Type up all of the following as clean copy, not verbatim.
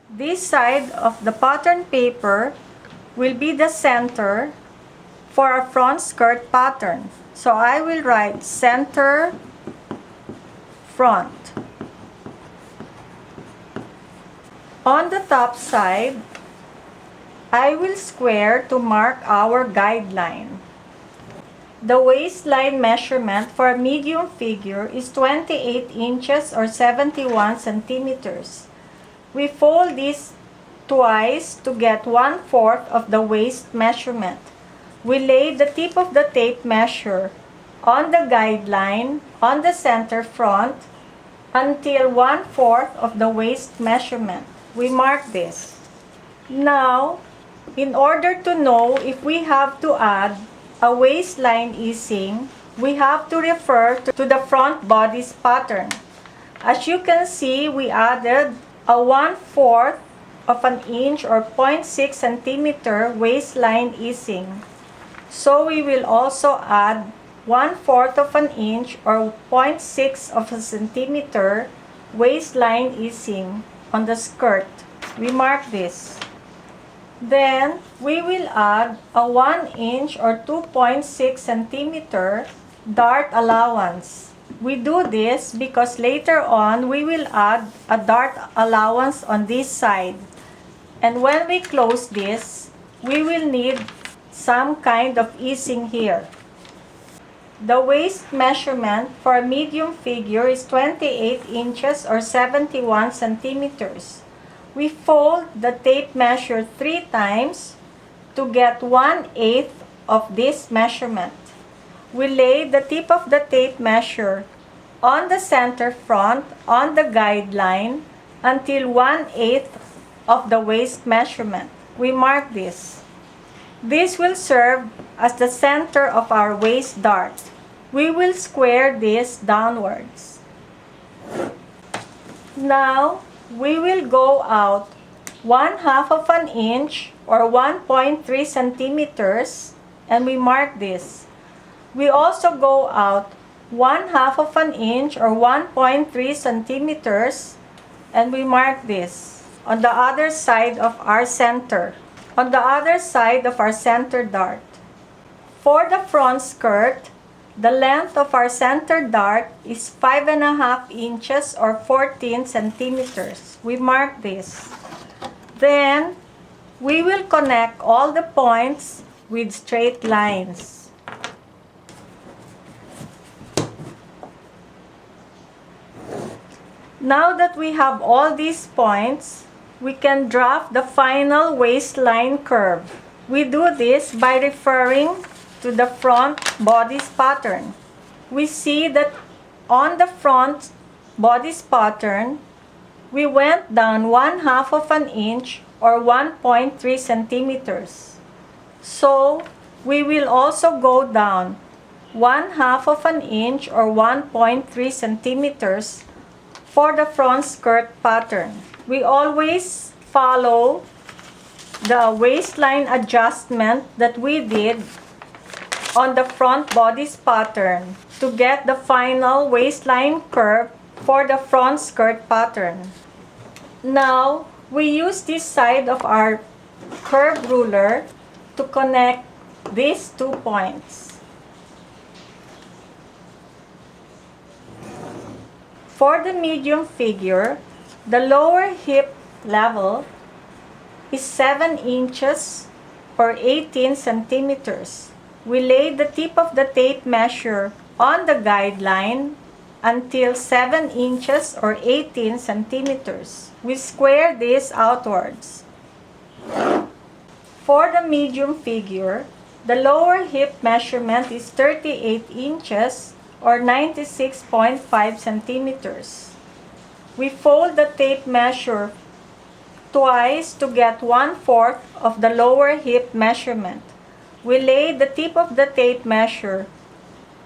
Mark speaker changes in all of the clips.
Speaker 1: This side of the pattern paper will be the center for a front skirt pattern. So I will write center front. On the top side, I will square to mark our guideline. The waistline measurement for a medium figure is 28 inches or 71 centimeters. We fold this twice to get 1/4 of the waist measurement. We lay the tip of the tape measure on the guideline on the center front until 1/4 of the waist measurement. We mark this. Now, in order to know if we have to add a waistline easing, we have to refer to the front bodice pattern. As you can see, we added a 1/4 of an inch or 0.6 centimeter waistline easing. So we will also add 1/4 of an inch or 0.6 of a centimeter waistline easing on the skirt. We mark this. Then we will add a 1 inch or 2.6 centimeter dart allowance. We do this because later on we will add a dart allowance on this side. And when we close this, we will need some kind of easing here. The waist measurement for a medium figure is 28 inches or 71 centimeters. We fold the tape measure 3 times to get 1/8 of this measurement. We lay the tip of the tape measure on the center front on the guideline until 1/8 of the waist measurement. We mark this. This will serve as the center of our waist dart. We will square this downwards. Now, we will go out 1/2 of an inch or 1.3 centimeters and we mark this. We also go out 1/2 of an inch or 1.3 centimeters and we mark this on the other side of our center, on the other side of our center dart. For the front skirt, the length of our center dart is 5.5 inches or 14 centimeters. We mark this. Then, we will connect all the points with straight lines. Now that we have all these points, we can draft the final waistline curve. We do this by referring to the front bodice pattern. We see that on the front bodice pattern, we went down 1/2 of an inch or 1.3 centimeters. So, we will also go down 1/2 of an inch or 1.3 centimeters for the front skirt pattern. We always follow the waistline adjustment that we did on the front bodice pattern to get the final waistline curve for the front skirt pattern. Now, we use this side of our curve ruler to connect these 2 points. For the medium figure, the lower hip level is 7 inches or 18 centimeters. We lay the tip of the tape measure on the guideline until 7 inches or 18 centimeters. We square this outwards. For the medium figure, the lower hip measurement is 38 inches or 96.5 centimeters. We fold the tape measure twice to get 1/4 of the lower hip measurement. We lay the tip of the tape measure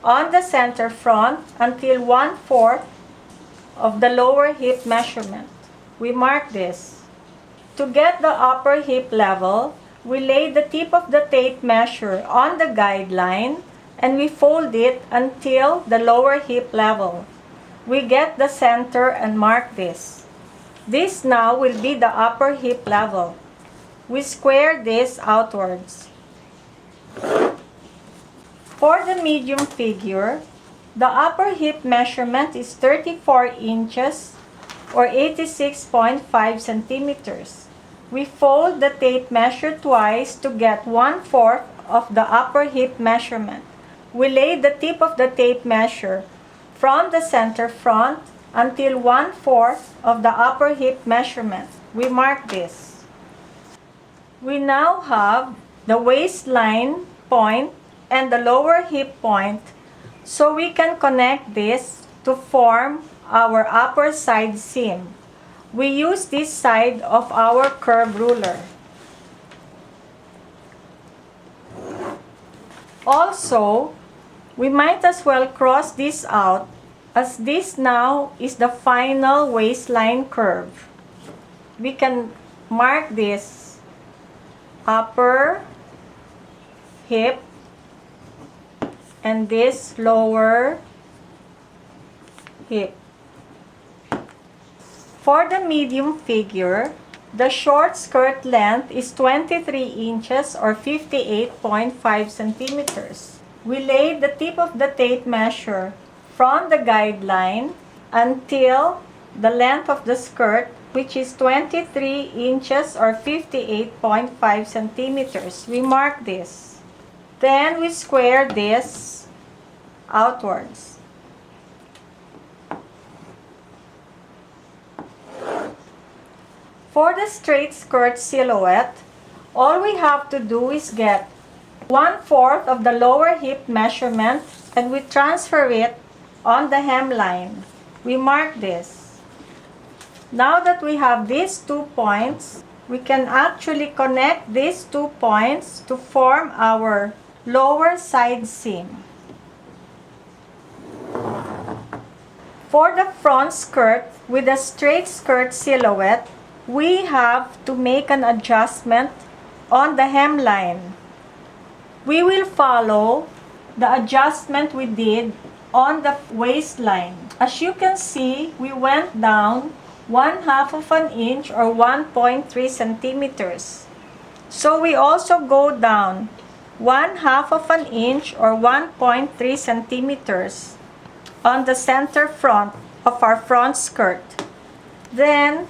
Speaker 1: on the center front until 1/4 of the lower hip measurement. We mark this. To get the upper hip level, we lay the tip of the tape measure on the guideline and we fold it until the lower hip level. We get the center and mark this. This now will be the upper hip level. We square this outwards. For the medium figure, the upper hip measurement is 34 inches or 86.5 centimeters. We fold the tape measure twice to get 1/4 of the upper hip measurement. We lay the tip of the tape measure from the center front until 1/4 of the upper hip measurement. We mark this. We now have the waistline point and the lower hip point, so we can connect this to form our upper side seam. We use this side of our curve ruler. Also, we might as well cross this out, as this now is the final waistline curve. We can mark this upper hip and this lower hip. For the medium figure, the short skirt length is 23 inches or 58.5 centimeters. We lay the tip of the tape measure from the guideline until the length of the skirt, which is 23 inches or 58.5 centimeters. We mark this. Then we square this outwards. For the straight skirt silhouette, all we have to do is get 1/4 of the lower hip measurement and we transfer it on the hemline. We mark this. Now that we have these 2 points, we can actually connect these 2 points to form our lower side seam. For the front skirt with a straight skirt silhouette, we have to make an adjustment on the hemline. We will follow the adjustment we did on the waistline. As you can see, we went down 1/2 of an inch or 1.3 centimeters. So we also go down 1/2 of an inch or 1.3 centimeters on the center front of our front skirt. Then,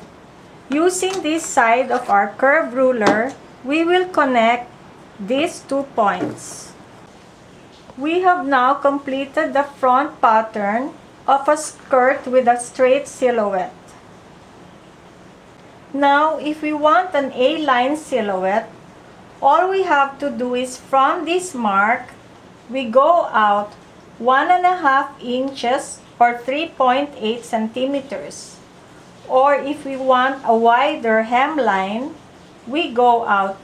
Speaker 1: using this side of our curve ruler, we will connect these 2 points. We have now completed the front pattern of a skirt with a straight silhouette. Now, if we want an A-line silhouette, all we have to do is from this mark, we go out 1.5 inches or 3.8 centimeters. Or if we want a wider hemline, we go out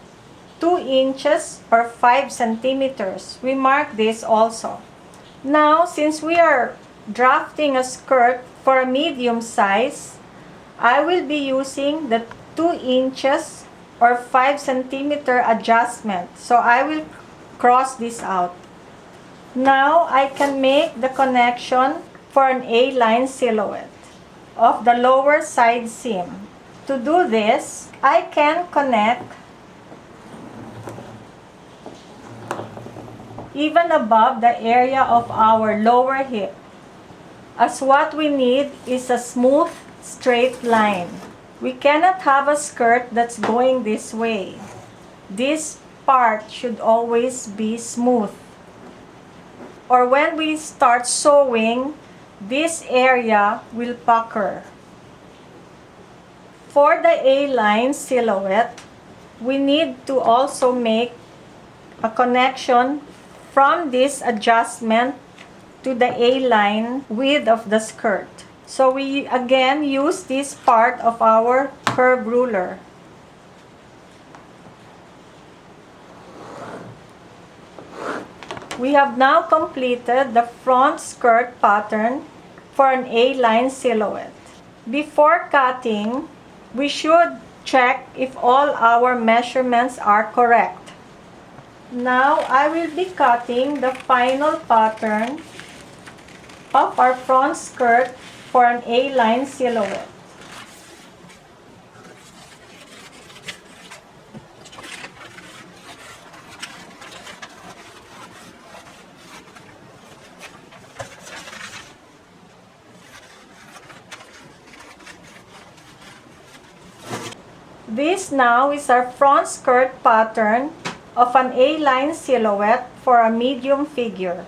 Speaker 1: 2 inches or 5 centimeters. We mark this also. Now, since we are drafting a skirt for a medium size, I will be using the 2 inches or 5 centimeter adjustment. So I will cross this out. Now, I can make the connection for an A-line silhouette of the lower side seam. To do this, I can connect even above the area of our lower hip, as what we need is a smooth, straight line. We cannot have a skirt that's going this way. This part should always be smooth. Or when we start sewing, this area will pucker. For the A-line silhouette, we need to also make a connection from this adjustment to the A-line width of the skirt. So we again use this part of our curve ruler. We have now completed the front skirt pattern for an A-line silhouette. Before cutting, we should check if all our measurements are correct. Now, I will be cutting the final pattern of our front skirt for an A-line silhouette. This now is our front skirt pattern of an A-line silhouette for a medium figure.